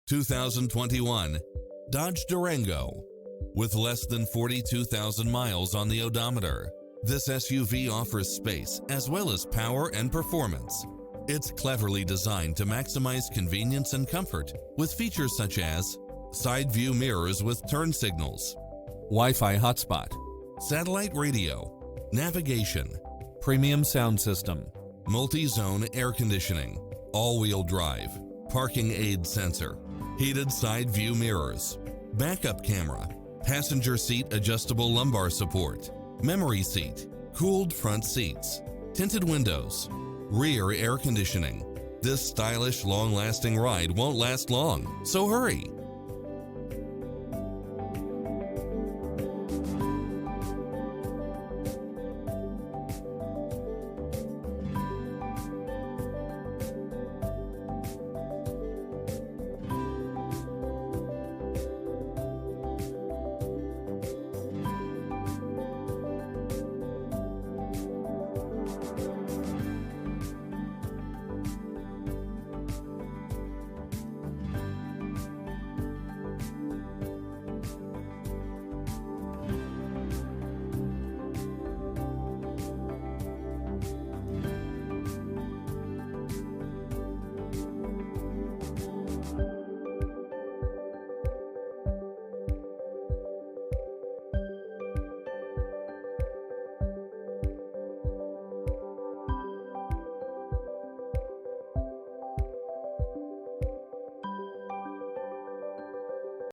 2021 Dodge Durango. With less than 42,000 miles on the odometer, this SUV offers space as well as power and performance. It's cleverly designed to maximize convenience and comfort with features such as side view mirrors with turn signals, Wi-Fi hotspot, satellite radio, navigation, premium sound system, multi-zone air conditioning, all-wheel drive, parking aid sensor, heated side view mirrors, backup camera, passenger seat adjustable lumbar support, memory seat, cooled front seats, tinted windows, rear air conditioning. This stylish, long-lasting ride won't last long, so hurry!